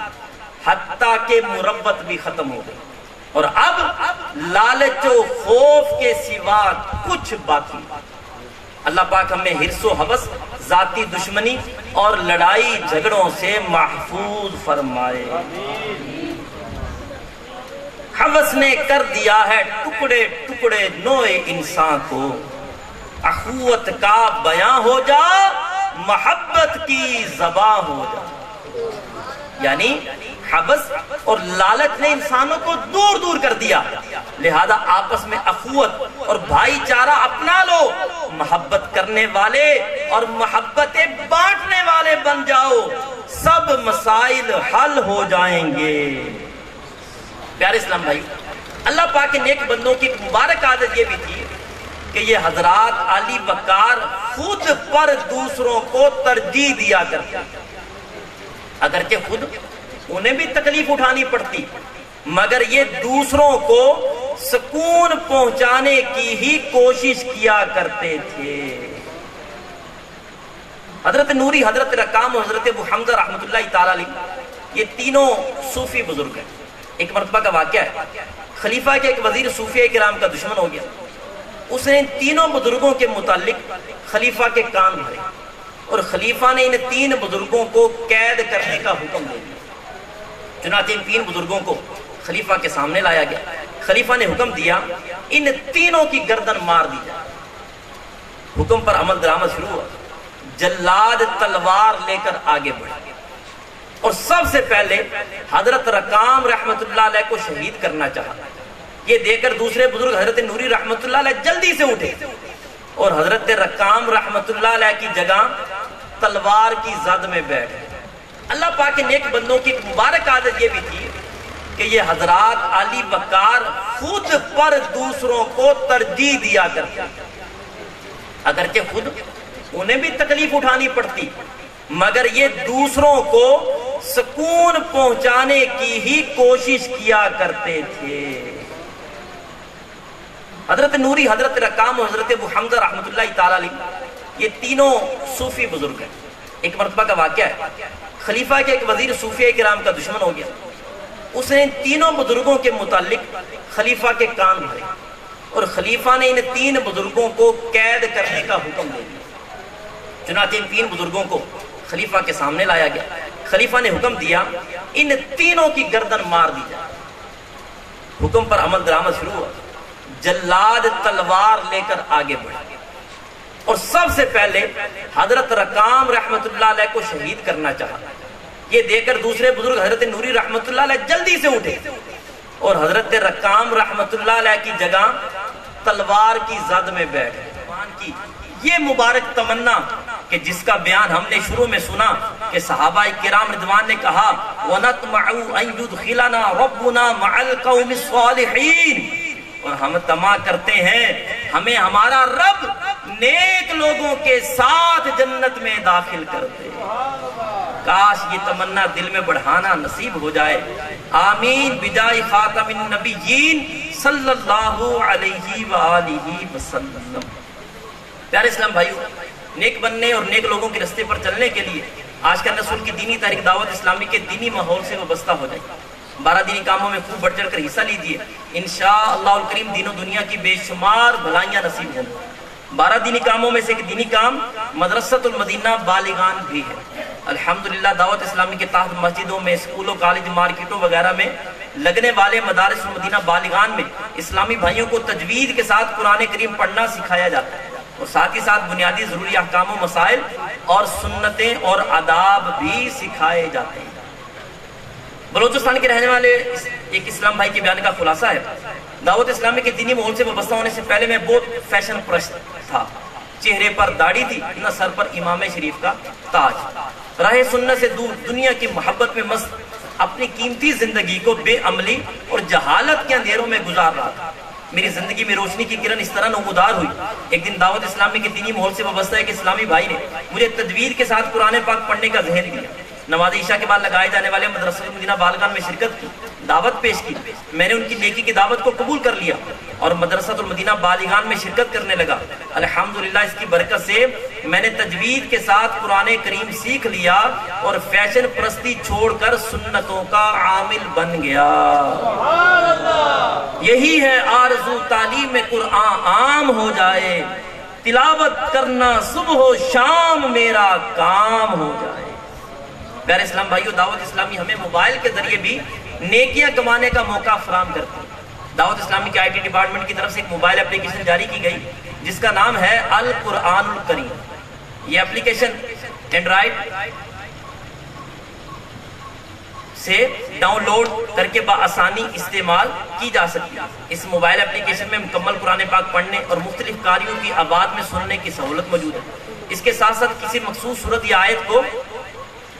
حتیٰ کہ مروت بھی ختم ہو گئی اور اب لالچ و خوف کے سوا کچھ باقی. اللہ پاک ہمیں حرص و حوث، ذاتی دشمنی اور لڑائی جھگڑوں سے محفوظ فرمائے. حوث نے کر دیا ہے ٹکڑے ٹکڑے نوع انسان کو، اخوت کا بیاں ہو جا، محبت کی زباں ہو جا. یعنی حبس اور لالچ نے انسانوں کو دور دور کر دیا، لہذا آپس میں اخوت اور بھائی چارہ اپنا لو، محبت کرنے والے اور محبتیں بانٹنے والے بن جاؤ، سب مسائل حل ہو جائیں گے۔ پیارے اسلام بھائی، اللہ پاک کے نیک بندوں کی ایک مبارک عادت یہ بھی تھی کہ یہ حضرات علی وقار خود پر دوسروں کو ترجیح دیا کرتے، اگرچہ خود انہیں بھی تکلیف اٹھانی پڑتی، مگر یہ دوسروں کو سکون پہنچانے کی ہی کوشش کیا کرتے تھے۔ حضرت نوری، حضرت رقام اور حضرت ابو حمزہ رحمۃ اللہ تعالی علیہ، یہ تینوں صوفی بزرگ ہیں۔ ایک مرتبہ کا واقعہ ہے، خلیفہ کے ایک وزیر صوفیہ کرام کا دشمن ہو گیا، اس نے ان تینوں بزرگوں کے متعلق خلیفہ کے کان بھرے، اور خلیفہ نے ان تین بزرگوں کو قید کرنے کا حکم دے دیا۔ چنانچہ ان تین بزرگوں کو خلیفہ کے سامنے لایا گیا، خلیفہ نے حکم دیا ان تینوں کی گردن مار دی جائے۔ حکم پر عمل درآمد شروع ہوا، جلاد تلوار لے کر آگے بڑھے اور سب سے پہلے حضرت رقام رحمت اللہ علیہ کو شہید کرنا چاہا۔ یہ دیکھ کر دوسرے بزرگ حضرت نوری رحمت اللہ علیہ جلدی سے اٹھے اور حضرت رقام رحمت اللہ علیہ کی جگہ تلوار کی زد میں بیٹھ گئے۔ اللہ پاک کے نیک بندوں کی ایک مبارک عادت یہ بھی تھی کہ یہ حضرات علی وقار خود پر دوسروں کو ترجیح دیا کرتے، اگرچہ خود انہیں بھی تکلیف اٹھانی پڑتی، مگر یہ دوسروں کو سکون پہنچانے کی ہی کوشش کیا کرتے تھے۔ حضرت نوری، حضرت رقام اور حضرت ابو حمزہ رحمۃ اللہ تعالی علیہ، یہ تینوں صوفی بزرگ ہیں۔ ایک مرتبہ کا واقعہ ہے، خلیفہ کے ایک وزیر صوفیہ کرام کا دشمن ہو گیا، اس نے ان تینوں بزرگوں کے متعلق خلیفہ کے کان بھرے، اور خلیفہ نے ان تین بزرگوں کو قید کرنے کا حکم دے دیا۔ چنانچہ ان تین بزرگوں کو خلیفہ کے سامنے لایا گیا، خلیفہ نے حکم دیا ان تینوں کی گردن مار دی جائے۔ حکم پر عمل درآمد شروع ہوا، جلاد تلوار لے کر آگے بڑھے اور سب سے پہلے حضرت رقام رحمت اللہ علیہ کو شہید کرنا چاہا۔ یہ دیکھ کر دوسرے بزرگ حضرت نوری رحمت اللہ علیہ جلدی سے اٹھے اور حضرت رقام رحمت اللہ علیہ کی جگہ تلوار کی زد میں بیٹھ گئے۔ یہ مبارک تمنا کہ جس کا بیان ہم نے شروع میں سنا کہ صحابہ کرام رضوان نے کہا وَنَطْمَعُ أَن يُدْخِلَنَا رَبُّنَا مَعَ الْقَوْمِ الصَّالِحِينَ، اور ہم طمع کرتے ہیں ہمیں ہمارا رب نیک لوگوں کے ساتھ جنت میں داخل کر دے۔ کاش یہ تمنا دل میں بڑھانا نصیب ہو جائے۔ آمین بجائے خاتم النبیین صلی اللہ علیہ وآلہ وسلم۔ پیارے اسلام بھائیو، نیک بننے اور نیک لوگوں کے رستے پر چلنے کے لیے آج کا نسل کی دینی تحریک دعوت اسلامی کے دینی ماحول سے وابستہ ہو جائے، 12 دینی کاموں میں خوب بڑھ چڑھ کر حصہ لیجیے، انشاءاللہ الکریم دین و دنیا کی بے شمار بھلائیاں نصیب ہوں۔ 12 دینی کاموں میں سے ایک دینی کام مدرسۃ المدینہ بالغان بھی ہے۔ الحمدللہ دعوت اسلامی کے تحت مسجدوں میں، اسکولوں، کالج، مارکیٹوں وغیرہ میں لگنے والے مدارس المدینہ بالغان میں اسلامی بھائیوں کو تجوید کے ساتھ قرآن کریم پڑھنا سکھایا جاتا ہے، اور ساتھ ہی ساتھ بنیادی ضروری احکام و مسائل اور سنتیں اور آداب بھی سکھائے جاتے ہیں۔ بلوچستان کے رہنے والے ایک اسلام بھائی کے بیان کا خلاصہ ہے، دعوت اسلامی کے دینی ماحول سے وابستہ ہونے سے پہلے میں بہت فیشن پرست تھا، چہرے پر داڑھی تھی، نہ سر پر امام شریف کا تاج، راہ سنت سے دور، دنیا کی محبت میں مست، اپنی قیمتی زندگی کو بے عملی اور جہالت کے اندھیروں میں گزار رہا تھا۔ میری زندگی میں روشنی کی کرن اس طرح نمودار ہوئی، ایک دن دعوت اسلامی کے دینی ماحول سے وابستہ ایک اسلامی بھائی نے مجھے تجوید کے ساتھ قرآن پاک پڑھنے کا ذہن دیا، نماز عشاء کے بعد لگائے جانے والے مدرسہ المدینہ بالغان میں شرکت کی، دعوت پیش کی، میں نے ان کی نیکی کی دعوت کو قبول کر لیا اور مدرسہ المدینہ بالغان میں شرکت کرنے لگا۔ الحمدللہ اس کی برکت سے میں نے تجوید کے ساتھ قرآن کریم سیکھ لیا اور فیشن پرستی چھوڑ کر سنتوں کا عامل بن گیا۔ یہی ہے آرزو تعلیم قرآن عام ہو جائے، تلاوت کرنا صبح و شام میرا کام ہو جائے۔ پیارے اسلام بھائیو، دعوت اسلامی ہمیں موبائل کے ذریعے بھی نیکیاں کمانے کا موقع فراہم کرتی ہے۔ دعوت اسلامی کے IT ڈپارٹمنٹ کی طرف سے ایک موبائل اپلیکیشن جاری کی گئی جس کا نام ہے القرآن الکریم۔ یہ اپلیکیشن اینڈرائیڈ سے ڈاؤن لوڈ کر کے بآسانی استعمال کی جا سکتی ہے۔ اس موبائل اپلیکیشن میں مکمل قرآن پاک پڑھنے اور مختلف قاریوں کی آواز میں سننے کی سہولت موجود ہے۔ اس کے ساتھ ساتھ کسی مخصوص صورت یا آیت کو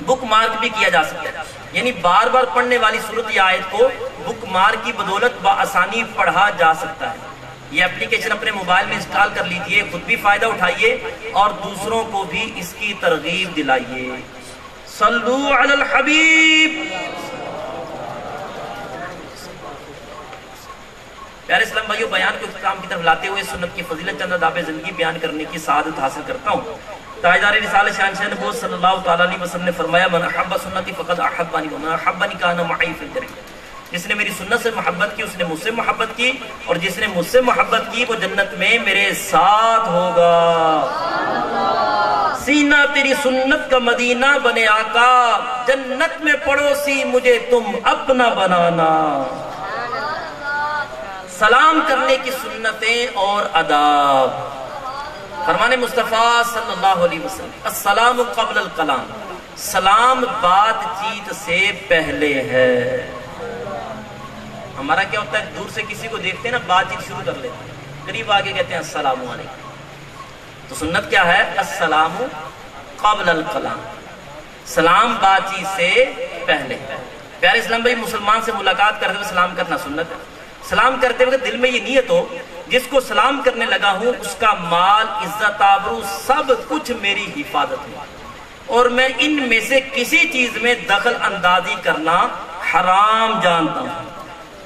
بک مارک بھی کیا جا سکتا ہے، یعنی بار بار پڑھنے والی صورت یا آیت کو بک مارک کی بدولت بآسانی پڑھا جا سکتا ہے۔ یہ اپلیکیشن اپنے موبائل میں انسٹال کر لیجئے، خود بھی فائدہ اٹھائیے اور دوسروں کو بھی اس کی ترغیب دلائیے۔ صلو علی الحبیب۔ پیارے اسلام بھائیو، بیان کو اختتام کی طرف لاتے ہوئے سنت کی فضیلت چند آداب زندگی بیان کرنے کی سعادت حاصل کرتا ہوں۔ تاجدار رسالہ شہنشاہ نبوت صلی اللہ تعالیٰ علیہ وسلم نے فرمایا من احب سنتی فقد احبانی ومن احبنی کان معی فی الجنہ۔ جس نے میری سنت سے محبت کی اس نے مجھ سے محبت کی، اور جس نے مجھ سے محبت کی وہ جنت میں میرے ساتھ ہوگا۔ سینہ تیری سنت کا مدینہ بنے آقا، جنت میں پڑوسی مجھے تم اپنا بنانا۔ سلام کرنے کی سنتیں اور آداب۔ فرمان مصطفیٰ صلی اللہ علیہ وسلم السلام قبل الکلام، سلام بات چیت سے پہلے ہے۔ ہمارا کیا ہوتا ہے، دور سے کسی کو دیکھتے ہیں نا، بات چیت شروع کر لیتے ہیں، قریب آگے کہتے ہیں السلام علیکم۔ تو سنت کیا ہے، السلام قبل الکلام، سلام بات چیت سے پہلے۔ پیارے اسلام بھائی، مسلمان سے ملاقات کرتے ہوئے سلام کرنا سنت ہے۔ سلام کرتے ہوئے دل میں یہ نیت ہو جس کو سلام کرنے لگا ہوں اس کا مال، عزت، آبرو سب کچھ میری حفاظت میں، اور میں ان میں سے کسی چیز میں دخل اندازی کرنا حرام جانتا ہوں۔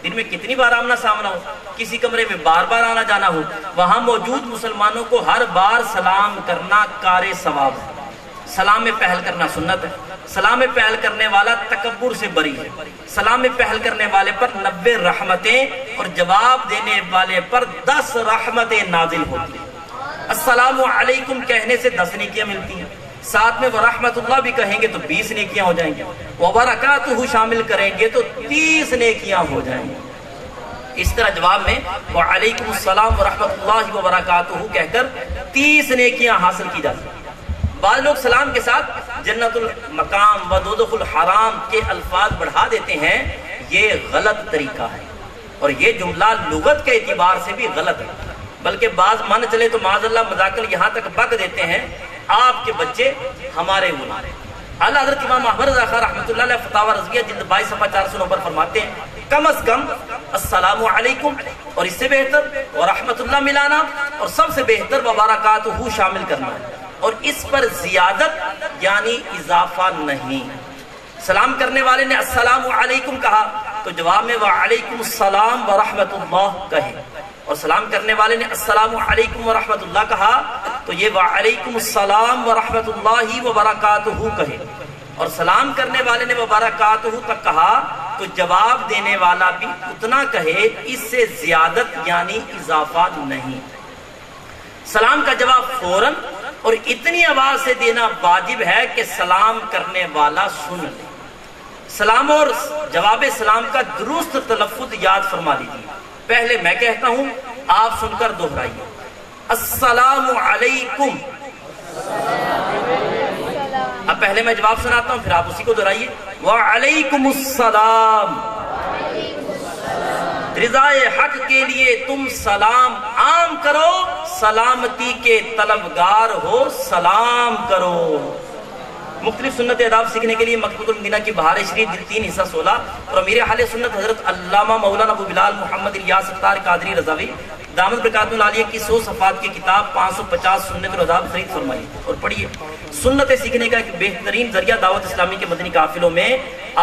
دن میں کتنی بار آمنا سامنا ہو، کسی کمرے میں بار بار آنا جانا ہو، وہاں موجود مسلمانوں کو ہر بار سلام کرنا کار ثواب ہے۔ سلام میں پہل کرنا سنت ہے۔ سلام میں پہل کرنے والا تکبر سے بری ہے۔ سلام میں پہل کرنے والے پر 90 رحمتیں اور جواب دینے والے پر 10 رحمتیں نازل ہوتی ہیں۔ السلام علیکم کہنے سے 10 نیکیاں ملتی ہیں، ساتھ میں ورحمت اللہ بھی کہیں گے تو 20 نیکیاں ہو جائیں گی، وبرکاتہ شامل کریں گے تو 30 نیکیاں ہو جائیں گی۔ اس طرح جواب میں وعلیکم السلام ورحمت اللہ وبرکاتہ کہہ کر 30 نیکیاں حاصل کی جاتی ہیں۔ بعض لوگ سلام کے ساتھ جنت المقام و دوزخ الحرام کے الفاظ بڑھا دیتے ہیں، یہ غلط طریقہ ہے، اور یہ جملہ لغت کے اعتبار سے بھی غلط ہے، بلکہ بعض مان چلے تو معاذ اللہ مذاکر یہاں تک بک دیتے ہیں آپ کے بچے ہمارے غلام۔ اعلیٰ حضرت امام احمد رضا خان رحمۃ اللہ علیہ فتاوی رضویہ جلد 22 صفحہ 409 پر فرماتے ہیں کم از کم السلام علیکم اور اس سے بہتر ورحمت اللہ ملانا، اور سب سے بہتر وبرکاتہ شامل کرنا، اور اس پر زیادت یعنی اضافہ نہیں۔ سلام کرنے والے نے السلام علیکم کہا تو جواب میں وعلیکم السلام ورحمت اللہ کہے، اور سلام کرنے والے نے السلام علیکم ورحمت اللہ کہا تو یہ وعلیکم السلام ورحمت اللہ وبرکاتہ کہے، اور سلام کرنے والے نے وبرکاتہ تک کہا تو جواب دینے والا بھی اتنا کہے، اس سے زیادت یعنی اضافہ نہیں۔ سلام کا جواب فوراً اور اتنی آواز سے دینا واجب ہے کہ سلام کرنے والا سن لے۔ سلام اور جواب سلام کا درست تلفظ یاد فرما لیجیے۔ پہلے میں کہتا ہوں، آپ سن کر دوہرائیے، السلام علیکم۔ اب پہلے میں جواب سناتا ہوں، پھر آپ اسی کو دہرائیے، وعلیکم السلام۔ رضائے حق کے لیے تم سلام عام کرو، سلامتی کے طلبگار ہو سلام کرو۔ مختلف سنت اداب سیکھنے کے لیے مکتبۃ المدینہ کی بہار شریف جلد 3 حصہ 16 اور امیر اہل سنت حضرت علامہ مولانا ابو بلال محمد الیاس ستار قادری رضوی دامت برکاتہ العالیہ کی 100 صفحات کی کتاب 550 سنت اور آداب خرید فرمائی اور پڑھیے۔ سنت سیکھنے کا ایک بہترین ذریعہ دعوت اسلامی کے مدنی قافلوں میں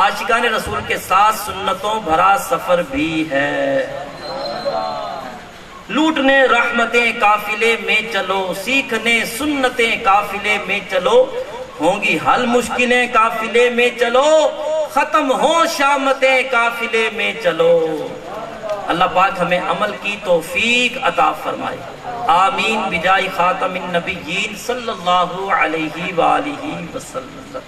عاشقان رسول کے ساتھ سنتوں بھرا سفر بھی ہے۔ لوٹنے رحمتیں قافلے میں چلو، سیکھنے سنتیں قافلے میں چلو، ہوں گی حل مشکلیں قافلے میں چلو، ختم ہوں شامتیں قافلے میں چلو۔ اللہ پاک ہمیں عمل کی توفیق عطا فرمائے، آمین بجائے خاتم النبیین صلی اللہ علیہ وآلہ وسلم۔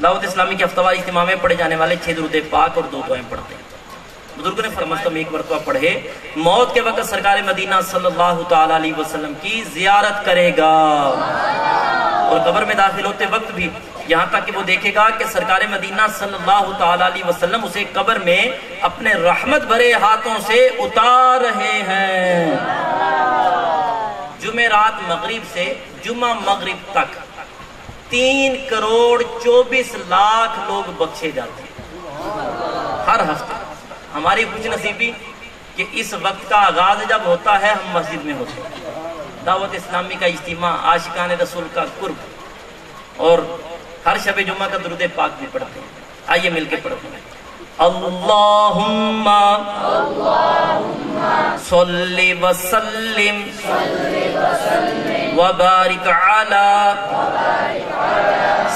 دعوت اسلامی کے ہفتہ وار اجتماع میں پڑھے جانے والے 6 درود پاک اور 2 دعائیں پڑھتے ہیں۔ بزرگوں نے فرمایا تم ایک مرتبہ پڑھے، موت کے وقت سرکار مدینہ صلی اللہ تعالی علیہ وسلم کی زیارت کرے گا، اور قبر میں داخل ہوتے وقت بھی یہاں تک کہ وہ دیکھے گا کہ سرکار مدینہ صلی اللہ تعالی علیہ وسلم اسے قبر میں اپنے رحمت بھرے ہاتھوں سے اتار رہے ہیں۔ جمعرات مغرب سے جمعہ مغرب تک 3 کروڑ 24 لاکھ لوگ بخشے جاتے ہیں ہر ہفتے۔ ہماری خوش نصیبی کہ اس وقت کا آغاز جب ہوتا ہے ہم مسجد میں ہوتے ہیں، دعوت اسلامی کا اجتماع، عاشقان رسول کا قرب، اور ہر شب جمعہ کا درود پاک بھی پڑھتے ہیں۔ آئیے مل کے پڑھتے ہیں۔ اللہم صلی وسلم وبارک علی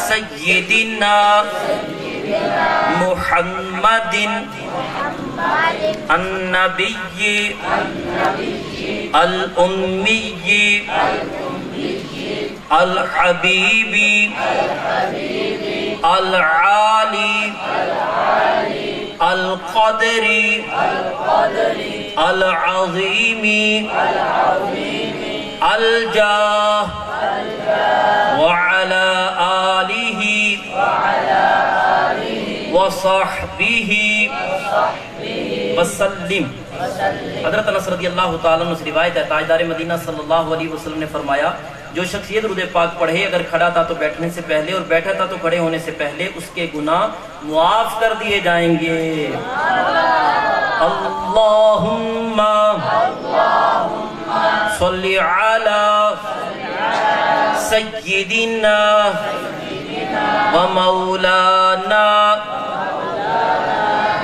سیدنا محمد النبی الامی الحبیبی العالی القدری العظیمی الجاہ وعلی آلہ وصحبہ وسلم۔ حضرت انس رضی اللہ تعالیٰ عنہ سے روایت ہے، تاجدار مدینہ صلی اللہ علیہ وسلم نے فرمایا، جو شخص یہ درود پاک پڑھے، اگر کھڑا تھا تو بیٹھنے سے پہلے اور بیٹھا تھا تو کھڑے ہونے سے پہلے، اس کے گناہ معاف کر دیے جائیں گے۔ اللہم صلی علی سیدنا و مولانا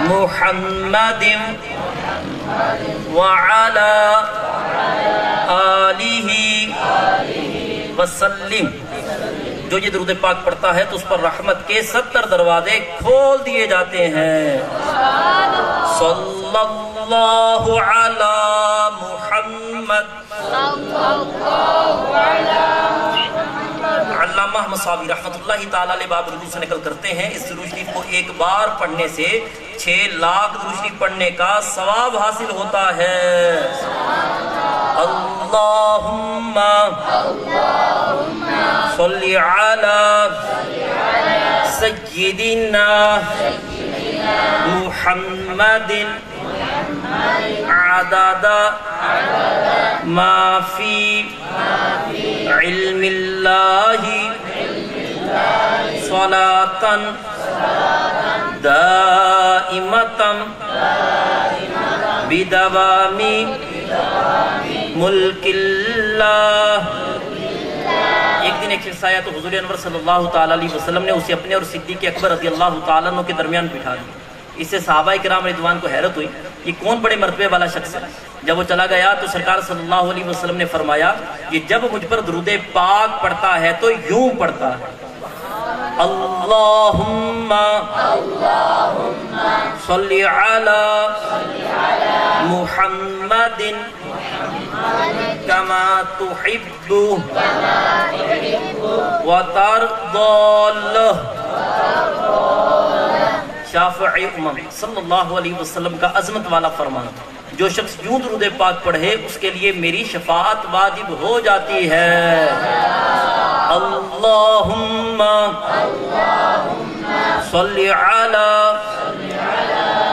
محمد وعلی آلہ وسلم۔ جو یہ درود پاک پڑھتا ہے تو اس پر رحمت کے 70 دروازے کھول دیے جاتے ہیں۔ صلی اللہ علی محمد۔ علامہ احمد صاحبی رحمۃ اللہ تعالیٰ علیہ باب رجوع سے نقل کرتے ہیں، اس درود شریف کو ایک بار پڑھنے سے 6 لاکھ درود شریف پڑھنے کا ثواب حاصل ہوتا ہے۔ اللہم صلی علی سیدنا محمد عدد ما فی علم اللہ صلاة دائمة بدوام ملک اللہ۔ ایک دن ایک شخص آیا تو حضور انور صلی اللہ تعالیٰ علیہ وسلم نے اسے اپنے اور صدیق اکبر رضی اللہ تعالیٰ عنہ کے درمیان بٹھا دیا۔ اس سے صحابہ کرام رضوان کو حیرت ہوئی، یہ کون بڑے مرتبے والا شخص ہے؟ جب وہ چلا گیا تو سرکار صلی اللہ علیہ وسلم نے فرمایا، یہ جب مجھ پر درود پاک پڑھتا ہے تو یوں پڑھتا ہے، اللہم صلی علی محمد کما تحب وترضى۔ شافعی امم صلی اللہ علیہ وسلم کا عظمت والا فرمان، جو شخص یوں درود پاک پڑھے اس کے لیے میری شفاعت واجب ہو جاتی ہے۔ اللہم صلی علی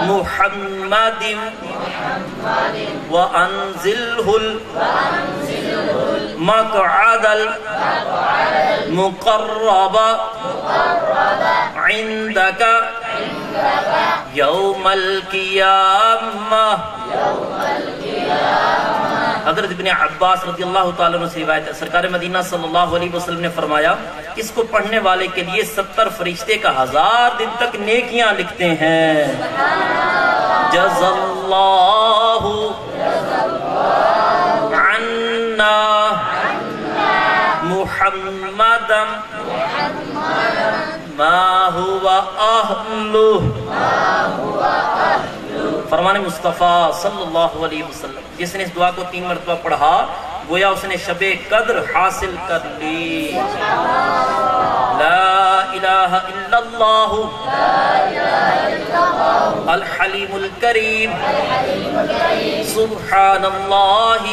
محمد وانزلہ المقعد المقرب عندک یوم القیامہ۔ حضرت ابن عباس رضی اللہ تعالیٰ عنہ سے روایت ہے، سرکار مدینہ صلی اللہ علیہ وسلم نے فرمایا، اس کو پڑھنے والے کے لیے 70 فرشتے کا 1000 دن تک نیکیاں لکھتے ہیں۔ جزا اللہ عنا محمد ما هو اہلہ۔ فرمان مصطفیٰ صلی اللہ علیہ وسلم، جس نے اس دعا کو 3 مرتبہ پڑھا گویا اس نے شب قدر حاصل کر لی۔ لا الہ الا اللہ الحلیم الکریم سبحان اللہ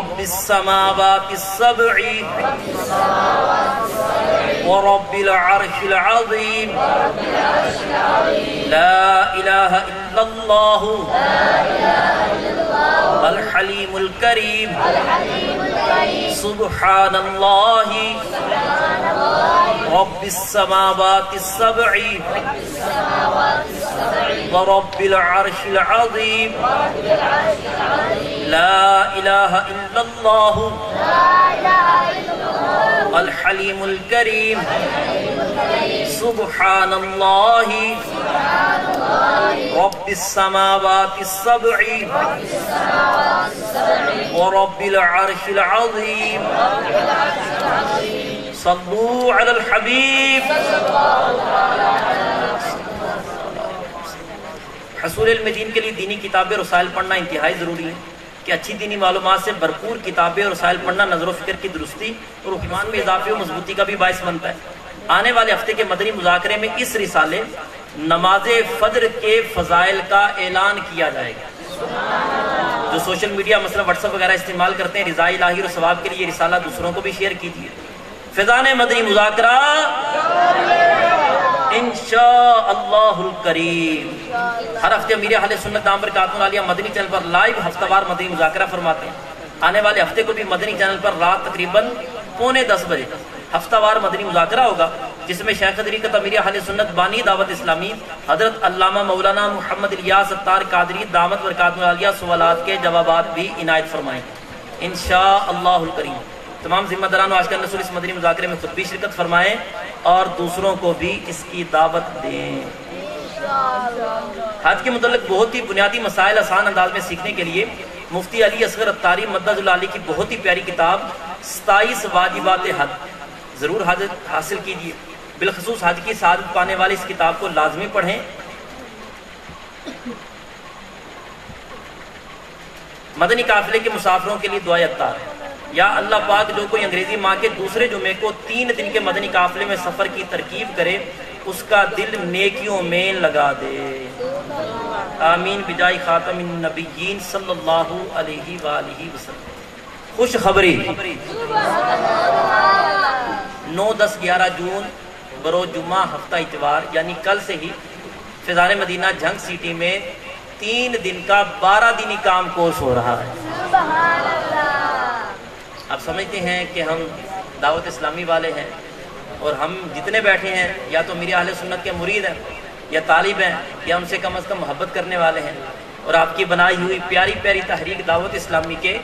رب السماوات السبع ورب العرش العظيم لا إله إلا الله الحليم الكريم سبحان الله رب السماوات السبع ورب العرش العظيم لا إله إلا الله الحليم الكريم سبحان الله رب السماوات السبع ورب العرش العظيم صلوا على الحبيب. حصول علم دین کے لیے دینی کتابیں رسائل پڑھنا انتہائی ضروری ہے کہ اچھی دینی معلومات سے بھرپور کتابیں اور رسائل پڑھنا نظر و فکر کی درستی اور ایمان میں اضافے و مضبوطی کا بھی باعث بنتا ہے. آنے والے ہفتے کے مدنی مذاکرے میں اس رسالے نماز فجر کے فضائل کا اعلان کیا جائے گا. جو سوشل میڈیا مثلا واٹس ایپ وغیرہ استعمال کرتے ہیں رضاء الہی اور ثواب کے لیے یہ رسالہ دوسروں کو بھی شیئر کیجیے. فیضان مدنی مذاکرہ انشاء اللہ الکریم. ہر ہفتے امیر اہل سنت دامت برکاتہ العالیہ مدنی چینل پر لائیو ہفتہ وار مدنی مذاکرہ فرماتے ہیں. آنے والے ہفتے کو بھی مدنی چینل پر رات تقریباً 9:45 بجے ہفتہ وار مدنی مذاکرہ ہوگا جس میں شیخ طریقت امیر اہل سنت بانی دعوت اسلامی حضرت علامہ مولانا محمد الیاس اتار قادری دامت برکاتہ العالیہ سوالات کے جوابات بھی عنایت فرمائیں انشاء اللہ الکریم. تمام ذمہ داران و عاشقان رسول اس مدنی مذاکرے میں خود بھی شرکت فرمائیں اور دوسروں کو بھی اس کی دعوت دیں. حج کے متعلق بہت ہی بنیادی مسائل آسان انداز میں سیکھنے کے لیے مفتی علی اصغر اتاری مدد اللہ علی کی بہت ہی پیاری کتاب 27 واجبات حج ضرور حاصل کیجیے. بالخصوص حج کی سعادت پانے والے اس کتاب کو لازمی پڑھیں. مدنی قافلے کے مسافروں کے لیے دعائے اتار. یا اللہ پاک جو کوئی انگریزی ماہ کے دوسرے جمعے کو 3 دن کے مدنی قافلے میں سفر کی ترکیب کرے اس کا دل نیکیوں میں لگا دے. آمین بجائے خاتم النبیین صلی اللہ علیہ وآلہ وسلم. خوش خبری 9, 10, 11 جون بروز جمعہ ہفتہ اتوار یعنی کل سے ہی فیضان مدینہ جھنگ سٹی میں 3 دن کا 12 دینی کام کورس ہو رہا ہے. آپ سمجھتے ہیں کہ ہم دعوت اسلامی والے ہیں اور ہم جتنے بیٹھے ہیں یا تو میرے اہل سنت کے مرید ہیں یا طالب ہیں یا ان سے کم از کم محبت کرنے والے ہیں اور آپ کی بنائی ہوئی پیاری پیاری تحریک دعوت اسلامی کے